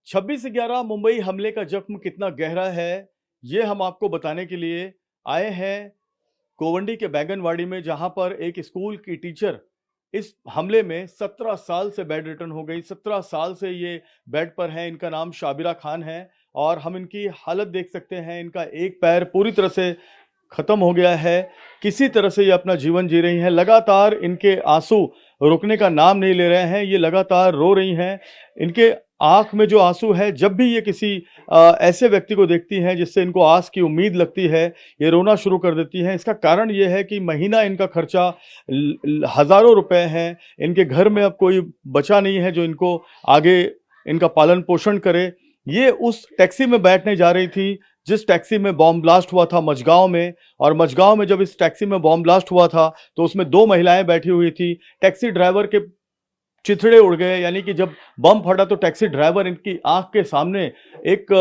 26/11 मुंबई हमले का जख्म कितना गहरा है, ये हम आपको बताने के लिए आए हैं गोवंडी के बैंगनवाड़ी में, जहां पर एक स्कूल की टीचर इस हमले में 17 साल से बेड रिटर्न हो गई। 17 साल से ये बेड पर हैं। इनका नाम शाबिरा खान है और हम इनकी हालत देख सकते हैं। इनका एक पैर पूरी तरह से खत्म हो गया है। किसी तरह से ये अपना जीवन जी रही हैं। लगातार इनके आंसू रुकने का नाम नहीं ले रहे हैं। ये लगातार रो रही हैं। इनके आंख में जो आंसू है, जब भी ये किसी ऐसे व्यक्ति को देखती हैं जिससे इनको आस की उम्मीद लगती है, ये रोना शुरू कर देती हैं। इसका कारण ये है कि महीना इनका खर्चा हज़ारों रुपए हैं। इनके घर में अब कोई बचा नहीं है जो इनको आगे इनका पालन पोषण करे। ये उस टैक्सी में बैठने जा रही थी जिस टैक्सी में बॉम्ब ब्लास्ट हुआ था मझगांव में। और मझगांव में जब इस टैक्सी में बॉम्ब ब्लास्ट हुआ था तो उसमें 2 महिलाएं बैठी हुई थी। टैक्सी ड्राइवर के चिथड़े उड़ गए, यानी कि जब बम फटा तो टैक्सी ड्राइवर इनकी आंख के सामने एक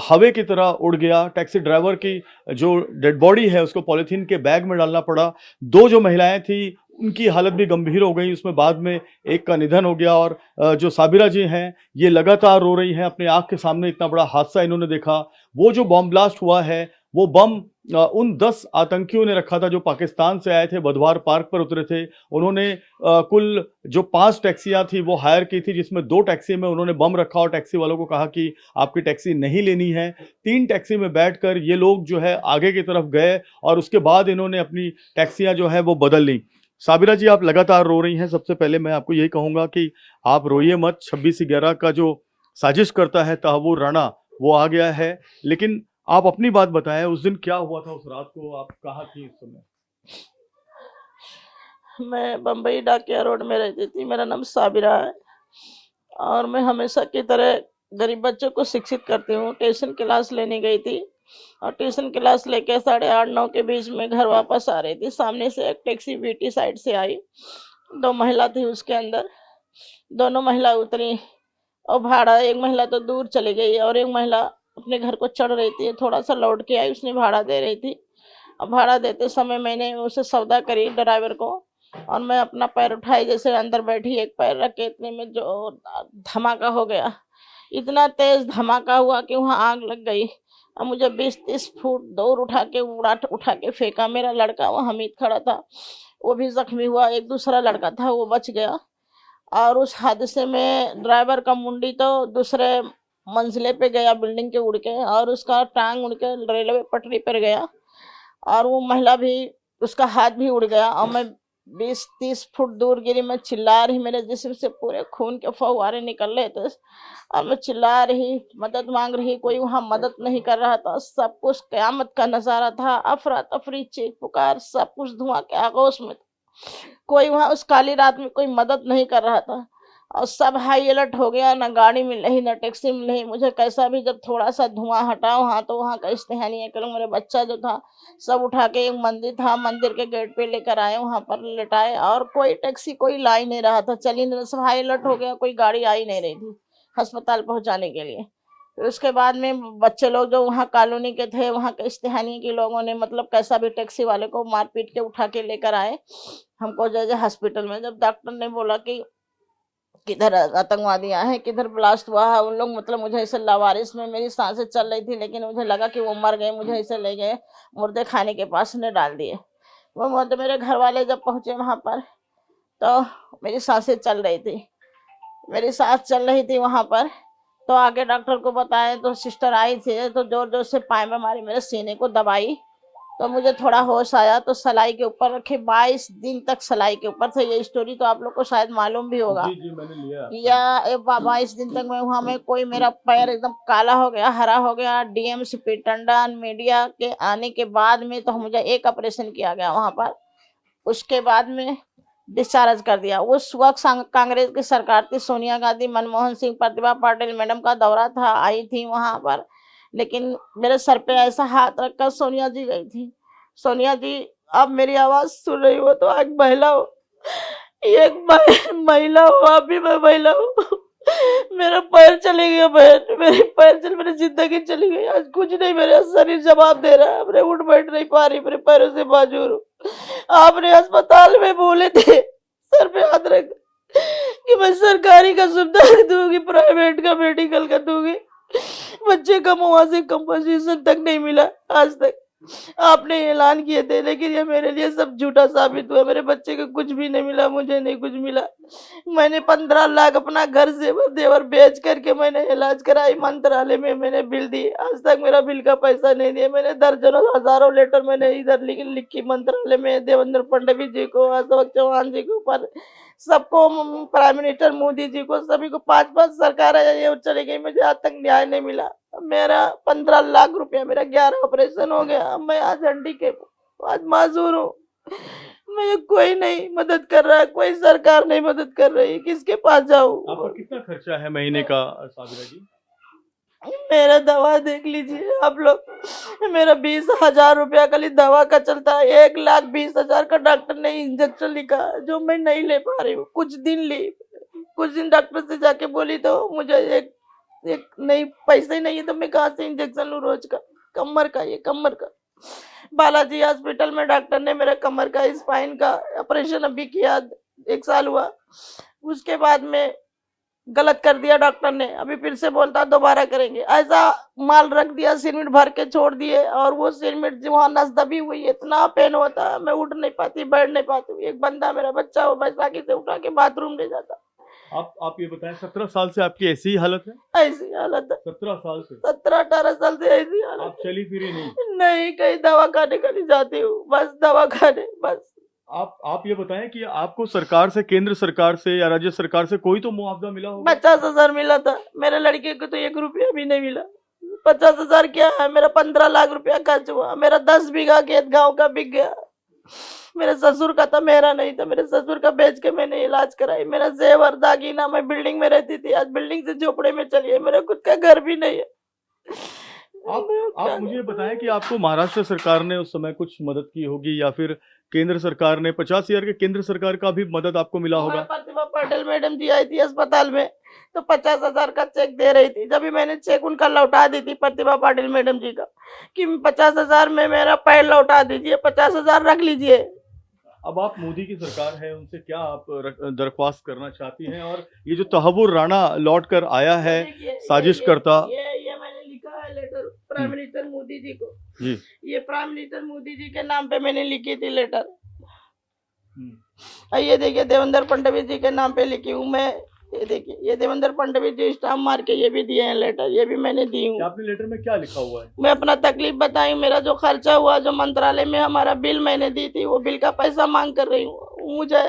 हवा की तरह उड़ गया। टैक्सी ड्राइवर की जो डेड बॉडी है उसको पॉलीथीन के बैग में डालना पड़ा। 2 जो महिलाएं थी उनकी हालत भी गंभीर हो गई। उसमें बाद में एक का निधन हो गया। और जो साबिरा जी हैं ये लगातार रो रही हैं। अपने आंख के सामने इतना बड़ा हादसा इन्होंने देखा। वो जो बॉम्ब ब्लास्ट हुआ है वो बम उन 10 आतंकियों ने रखा था जो पाकिस्तान से आए थे, बुधवार पार्क पर उतरे थे। उन्होंने कुल जो 5 टैक्सियां थी वो हायर की थी, जिसमें 2 टैक्सी में उन्होंने बम रखा और टैक्सी वालों को कहा कि आपकी टैक्सी नहीं लेनी है। 3 टैक्सी में बैठकर ये लोग जो है आगे की तरफ गए और उसके बाद इन्होंने अपनी टैक्सियां जो है वो बदल ली। साबिरा जी, आप लगातार रो रही हैं। सबसे पहले मैं आपको यही कहूंगा कि आप रोइए मत। 26/11 का जो साजिश करता है तहव्वुर राणा वो आ गया है। लेकिन आप अपनी बात बताएं, उस दिन क्या हुआ था? उस रात को आप कहाँ थी उस समय? मैं बम्बई डाकिया रोड में रहती थी। मेरा नाम साबिरा है और मैं हमेशा की तरह गरीब बच्चों को शिक्षित करती हूँ। ट्यूशन क्लास लेने गई थी और ट्यूशन क्लास लेके 8:30-9 के बीच में घर वापस आ रही थी। सामने से एक टैक्सी बीटी साइड से आई। 2 महिला थी उसके अंदर। दोनों महिला उतरी और भाड़ा, एक महिला तो दूर चली गई और एक महिला अपने घर को चढ़ रही थी। थोड़ा सा लौट के आई, उसने भाड़ा दे रही थी। और भाड़ा देते समय मैंने उसे सौदा करी ड्राइवर को और मैं अपना पैर उठाई, जैसे अंदर बैठी एक पैर रख के, इतने में जो धमाका हो गया। इतना तेज धमाका हुआ कि वहाँ आग लग गई और मुझे 20-30 फुट दूर उठा के फेंका। मेरा लड़का वहाँ हमीद खड़ा था, वो भी जख्मी हुआ। एक दूसरा लड़का था वो बच गया। और उस हादसे में ड्राइवर का मुंडी तो दूसरे मंजिले पे गया बिल्डिंग के उड़ के, और उसका टांग उड़ के रेलवे पटरी पर गया। और वो महिला भी, उसका हाथ भी उड़ गया। और मैं 20-30 फुट दूर गिरी। मैं चिल्ला रही, मेरे जिस्म से पूरे खून के फव्वारे निकल रहे थे और मैं चिल्ला रही, मदद मांग रही। कोई वहाँ मदद नहीं कर रहा था। सब कुछ कयामत का नजारा था। अफरा तफरी, चीख पुकार, सब कुछ धुआं के आगोश में। कोई वहाँ उस काली रात में कोई मदद नहीं कर रहा था और सब हाई अलर्ट हो गया। ना गाड़ी मिल रही, ना टैक्सी मिल रही। मुझे कैसा भी, जब थोड़ा सा धुआं हटा वहाँ तो वहाँ का इस्तेहानी करूँ। मेरे बच्चा जो था सब उठा के, एक मंदिर था, मंदिर के गेट पे लेकर आए, वहाँ पर लेटाए। और कोई टैक्सी कोई ला ही नहीं रहा था, चली नहीं। सब हाई अलर्ट हो गया, कोई गाड़ी आ ही नहीं रही थी अस्पताल पहुँचाने के लिए। फिर उसके बाद में बच्चे लोग जो वहाँ कॉलोनी के थे, वहाँ के इस्तेहानी के लोगों ने मतलब कैसा भी टैक्सी वाले को मार पीट के उठा के लेकर आए हमको जैसे हॉस्पिटल में। जब डॉक्टर ने बोला कि किधर आतंकवादी आए हैं, किधर ब्लास्ट हुआ है, उन लोग मतलब मुझे ऐसे लावारिस में, मेरी सांसें चल रही थी लेकिन मुझे लगा कि वो मर गए। मुझे ऐसे ले गए मुर्दे खाने के पास ने डाल दिए। वो मुर्दे, मेरे घर वाले जब पहुंचे वहां पर तो मेरी सांसें चल रही थी, मेरी सांस चल रही थी वहां पर। तो आगे डॉक्टर को बताया तो सिस्टर आई थी तो जोर जोर से पाए में मारी, मेरे सीने को दबाई तो मुझे थोड़ा होश आया। तो सलाई के ऊपर रखे, 22 दिन तक सलाई के ऊपर थे। ये स्टोरी तो आप लोग को शायद मालूम भी होगा। जी, मैंने लिया। या 22 दिन तक मैं वहाँ में, कोई मेरा पैर एकदम काला हो गया, हरा हो गया। डीएमसीपी टंडन मीडिया के आने के बाद में तो मुझे एक ऑपरेशन किया गया वहाँ पर। उसके बाद में डिस्चार्ज कर दिया। उस वक्त कांग्रेस की सरकार थी, सोनिया गांधी, मनमोहन सिंह, प्रतिभा पाटिल मैडम का दौरा था, आई थी वहाँ पर। लेकिन मेरे सर पे ऐसा हाथ रखकर सोनिया जी गई थी। सोनिया जी, आप मेरी आवाज सुन रही हो तो एक महिला हो, एक महिला हो, आप भी मैं महिला हूँ। मेरा पैर चले गया बहन, मेरे पैर चले, मेरी जिंदगी चली गई। आज कुछ नहीं, मेरा शरीर जवाब दे रहा है। मैं उठ बैठ नहीं पा रही, मेरे पैरों से बाजूर हूँ। आपने अस्पताल में बोले थे सर पे हाथ रख, कि मैं सरकारी का सुविधा दूंगी, प्राइवेट का मेडिकल का दूंगी। बच्चे का मुआवजे कंपनसेशन तक नहीं मिला आज तक। आपने ऐलान किए थे, लेकिन ये मेरे लिए सब झूठा साबित हुआ। मेरे बच्चे को कुछ भी नहीं मिला, मुझे नहीं कुछ मिला। मैंने 15 लाख अपना घर से देवर बेच करके मैंने इलाज कराई, मंत्रालय में मैंने बिल दी। आज तक मेरा बिल का पैसा नहीं दिया। मैंने दर्जनों हजारों लेटर मैंने इधर लिखी मंत्रालय में, देवेंद्र फडणवीस जी को, अशोक चौहान जी को, पर सबको, प्राइम मिनिस्टर मोदी जी को, सभी को 5-5 सरकारें ये चली गई, मुझे आज तक न्याय नहीं मिला। मेरा 15 लाख रुपया, मेरा 11 ऑपरेशन हो गया। मैं आज हंडी के आज माजूर हूँ। मुझे कोई नहीं मदद कर रहा है, कोई सरकार नहीं मदद कर रही, किसके पास जाऊँ? आपका कितना खर्चा है महीने का साबिरा जी? मेरा दवा देख लीजिए आप लोग, मेरा 20,000 रुपया खाली दवा का चलता है। 1,20,000 का डॉक्टर ने इंजेक्शन लिखा, जो मैं नहीं ले पा रही हूँ। कुछ दिन ली, कुछ दिन डॉक्टर से जाके बोली तो मुझे एक नहीं, पैसे ही नहीं है, तो मैं कहाँ से इंजेक्शन लूँ रोज का? कमर का, ये कमर का बालाजी हॉस्पिटल में डॉक्टर ने मेरा कमर का स्पाइन का ऑपरेशन अभी किया, 1 साल हुआ। उसके बाद में गलत कर दिया डॉक्टर ने, अभी फिर से बोलता दोबारा करेंगे। ऐसा माल रख दिया, सीमेंट भर के छोड़ दिए, और वो सीमेंट वहाँ नस दबी हुई है, इतना पेन होता है, मैं उठ नहीं पाती, बैठ नहीं पाती। एक बंदा मेरा बच्चा वो बैसाखी से उठा के बाथरूम ले जाता। आप ये बताएं, 17 साल से आपकी ऐसी ही हालत है? ऐसी हालत है 17 साल से? 17-18 साल से ऐसी हालत। आप चली फिरी नहीं? नहीं, कहीं दवा खाने का नहीं जाती हूँ, बस दवा खाने बस। आप ये बताएं कि आपको सरकार से, केंद्र सरकार से या राज्य सरकार से कोई तो मुआवजा मिला होगा? 50,000 मिला था। मेरे लड़के को तो 1 रुपया भी नहीं मिला। 50,000 क्या है, मेरा 15 लाख रुपया खर्च हुआ। मेरा 10 बीघा खेत गांव का बिक गया। मेरे ससुर का था, मेरा नहीं था। मेरे ससुर का बेच के मैंने इलाज कराई। मेरा जेवर दागीना, मैं बिल्डिंग में रहती थी, आज बिल्डिंग से झोपड़े में चली है। मेरा खुद का घर भी नहीं है। आप मुझे बताएं कि आपको महाराष्ट्र सरकार ने उस समय कुछ मदद की होगी, या फिर केंद्र सरकार ने 50,000 के केंद्र सरकार का भी मदद आपको मिला होगा? प्रतिभा पाटिल मैडम जी आई थी अस्पताल में, तो 50,000 का चेक दे रही थी। जब भी मैंने चेक उनका लौटा दी थी, प्रतिभा पाटिल मैडम जी का, कि 50,000 में मेरा पैर लौटा दीजिए, 50,000 रख लीजिए। अब आप मोदी की सरकार है, उनसे क्या आप दरख्वास्त करना चाहती हैं? और ये जो तहव्वुर राणा लौट कर आया है, साजिश करता, ये मैंने लिखा है letter prime minister Modi ji को जी, ये प्राइम मिनिस्टर मोदी जी के नाम पे मैंने लिखी थी लेटर। ये देखिए, देवेंद्र फडणवीस जी के नाम पे लिखी हूँ मैं। ये देखिए, ये देवेंद्र फडणवीस जी स्टाम्प मार के ये भी दिए हैं लेटर, ये भी मैंने दी हूँ। आपने लेटर में क्या लिखा हुआ है? मैं अपना तकलीफ बताई, मेरा जो खर्चा हुआ, जो मंत्रालय में हमारा बिल मैंने दी थी, वो बिल का पैसा मांग कर रही हूँ। मुझे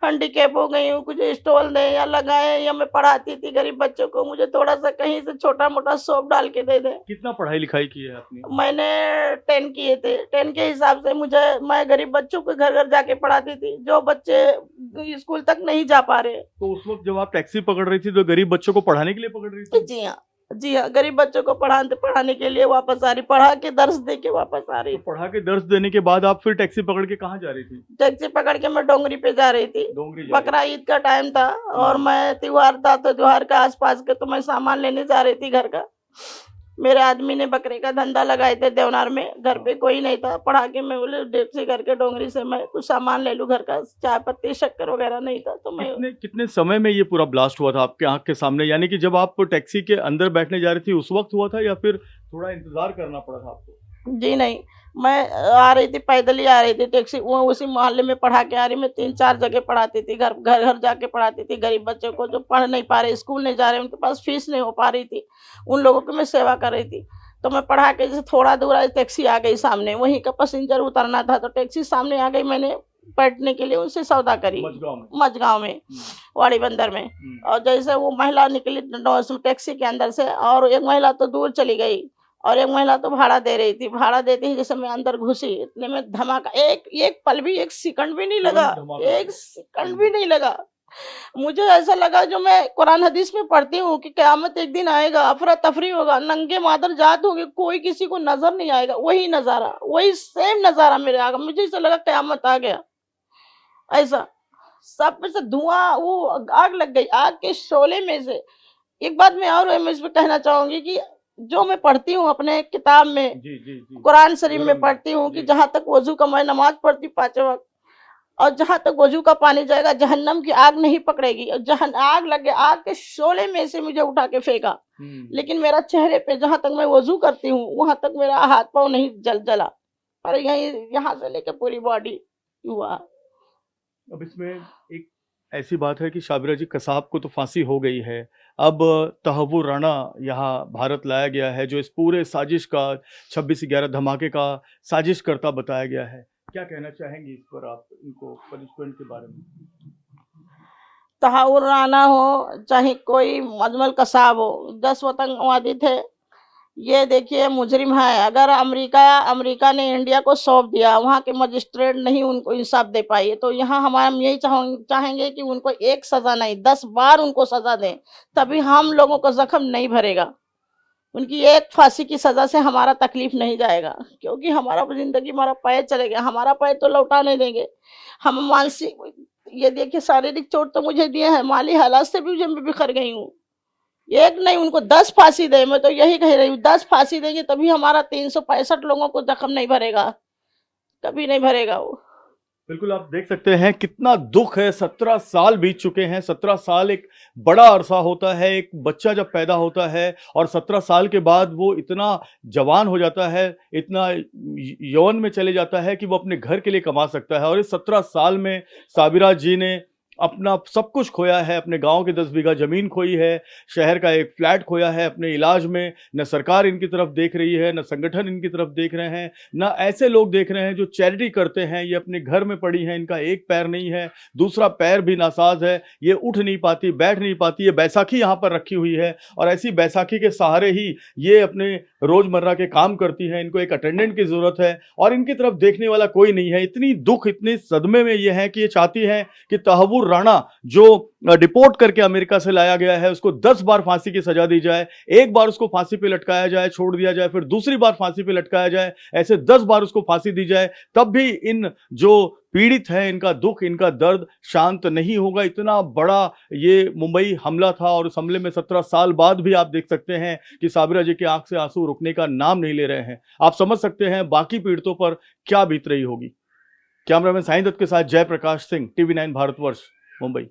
हैंडीकैप हो गई हूँ, कुछ स्टॉल दें या लगाए, या मैं पढ़ाती थी गरीब बच्चों को, मुझे थोड़ा सा कहीं से छोटा मोटा शॉप डाल के दे दें। कितना पढ़ाई लिखाई की है आपने? मैंने 10 किए थे। 10 के हिसाब से मैं गरीब बच्चों को घर घर जाके पढ़ाती थी, जो बच्चे स्कूल तक नहीं जा पा रहे। तो उस वक्त जब आप टैक्सी पकड़ रही थी, तो गरीब बच्चों को पढ़ाने के लिए पकड़ रही थी? जी हाँ, जी हाँ, गरीब बच्चों को पढ़ाने के लिए वापस आ रही, पढ़ा के दर्श दे के वापस आ रही। तो पढ़ा के दर्श देने के बाद आप फिर टैक्सी पकड़ के कहाँ जा रही थी? टैक्सी पकड़ के मैं डोंगरी पे जा रही थी। डोंगरी बकरा ईद का टाइम था, और मैं त्योहार था, तो त्योहार का आसपास के तो मैं सामान लेने जा रही थी घर का। मेरे आदमी ने बकरे का धंधा लगाए थे देवनार में, घर पे कोई नहीं था। पढ़ा के मैं बोले टैक्सी करके डोंगरी से मैं कुछ सामान ले लूं घर का, चाय पत्ती शक्कर वगैरह नहीं था, तो मैं। कितने समय में ये पूरा ब्लास्ट हुआ था आपके आंख के सामने? यानी कि जब आप टैक्सी के अंदर बैठने जा रही थी उस वक्त हुआ था, या फिर थोड़ा इंतजार करना पड़ा था आपको? जी नहीं, मैं आ रही थी, पैदल ही आ रही थी टैक्सी, वो उसी मोहल्ले में पढ़ा के आ रही। मैं 3-4 जगह पढ़ाती थी, घर घर जाके पढ़ाती थी गरीब बच्चों को, जो पढ़ नहीं पा रहे, स्कूल नहीं जा रहे, उनके पास फीस नहीं हो पा रही थी, उन लोगों की मैं सेवा कर रही थी। तो मैं पढ़ा के जैसे थोड़ा दूर आई, टैक्सी आ गई सामने, वहीं का पैसेंजर उतरना था, तो टैक्सी सामने आ गई, मैंने बैठने के लिए उनसे सौदा करी मझगांव में, वाड़ी बंदर में। और जैसे वो महिला निकली टैक्सी के अंदर से, और एक महिला तो दूर चली गई, और एक महिला तो भाड़ा दे रही थी। भाड़ा देते ही जैसे मैं अंदर घुसी, इतने में धमाका, एक पल भी, 1 सेकंड भी नहीं लगा, 1 सेकंड भी नहीं लगा। मुझे ऐसा लगा, जो मैं कुरान हदीस में पढ़ती हूँ कि क़यामत एक दिन आएगा, अफरा तफरी होगा, नंगे मादर जात होगी, कोई किसी को नजर नहीं आएगा। वही नजारा, वही सेम नजारा मेरे आगे। मुझे ऐसा लगा क़यामत आ गया। ऐसा सब में से धुआं, वो आग लग गई, आग के शोले में से। एक बात मैं और मैं इस पे कहना चाहूंगी कि जो मैं पढ़ती हूँ अपने किताब में, जी, जी, जी, कुरान शरीफ में पढ़ती हूँ कि जहाँ तक वजू का मैं नमाज पढ़ती 5 वक्त, और जहां तक वजू का पानी जाएगा जहन्नम की आग नहीं पकड़ेगी, और जहन आग लगे, आग के शोले में से मुझे उठा के फेंका, लेकिन मेरा चेहरे पे जहां तक मैं वजू करती हूँ वहां तक मेरा हाथ पाँव नहीं जला, पर यहाँ से लेके पूरी बॉडी हुआ। अब इसमें एक ऐसी बात है कि शाबिरा जी, कसाब को तो फांसी हो गई है, अब तहव्वुर राणा यहाँ भारत लाया गया है जो इस पूरे साजिश का 26/11 धमाके का साजिश करता बताया गया है। क्या कहना चाहेंगी इस पर आप, इनको पनिशमेंट के बारे में? तहव्वुर राणा हो चाहे कोई मजमल कसाब हो, 10 आतंकवादी थे। ये देखिए मुजरिम है। अगर अमेरिका ने इंडिया को सौंप दिया, वहाँ के मजिस्ट्रेट नहीं उनको इंसाफ दे पाई, तो यहाँ हम यही चाहेंगे कि उनको एक सजा नहीं 10 बार उनको सजा दें, तभी हम लोगों को जख्म नहीं भरेगा। उनकी एक फांसी की सजा से हमारा तकलीफ नहीं जाएगा, क्योंकि हमारा जिंदगी, हमारा पैर चले गया, हमारा पैर तो लौटा नहीं देंगे। हम मानसिक, ये देखिए शारीरिक चोट तो मुझे दिए हैं, माली हालात से भी मैं बिखर गई हूँ। एक नहीं, उनको 10 फांसी दे, मैं तो यही कह रही हूँ 10 फांसी देंगे तभी हमारा 365 लोगों को जख्म नहीं भरेगा, कभी नहीं भरेगा वो। बिल्कुल, आप देख सकते हैं कितना दुख है। 17 साल बीत चुके हैं। 17 साल एक बड़ा अरसा होता है। एक बच्चा जब पैदा होता है और 17 साल के बाद वो इतना जवान हो जाता है, इतना यौवन में चले जाता है कि वो अपने घर के लिए कमा सकता है। और इस 17 साल में साबिरा जी ने अपना सब कुछ खोया है। अपने गांव की 10 बीघा जमीन खोई है, शहर का एक फ्लैट खोया है अपने इलाज में। न सरकार इनकी तरफ देख रही है, न संगठन इनकी तरफ देख रहे हैं, न ऐसे लोग देख रहे हैं जो चैरिटी करते हैं। ये अपने घर में पड़ी हैं, इनका एक पैर नहीं है, दूसरा पैर भी नासाज है, ये उठ नहीं पाती, बैठ नहीं पाती। ये बैसाखी यहाँ पर रखी हुई है और ऐसी बैसाखी के सहारे ही ये अपने रोजमर्रा के काम करती हैं। इनको एक अटेंडेंट की जरूरत है और इनकी तरफ देखने वाला कोई नहीं है। इतनी दुख, इतनी सदमे में ये है कि ये चाहती हैं कि तहव्वुर राणा जो डिपोर्ट करके अमेरिका से लाया गया है उसको 10 बार फांसी की सजा दी जाए। एक बार उसको फांसी पे लटकाया जाए, छोड़ दिया जाए, फिर दूसरी बार फांसी पे लटकाया जाए, ऐसे 10 बार उसको फांसी दी जाए, तब भी इन जो पीड़ित है, इनका दुख, इनका दर्द शांत नहीं होगा। इतना बड़ा ये मुंबई हमला था और उस हमले में 17 साल बाद भी आप देख सकते हैं कि साबिरा जी की आंख से आंसू रुकने का नाम नहीं ले रहे हैं। आप समझ सकते हैं बाकी पीड़ितों पर क्या बीत रही होगी। कैमरामैन साईं दत्त के साथ जयप्रकाश सिंह, TV9 भारतवर्ष, मुंबई।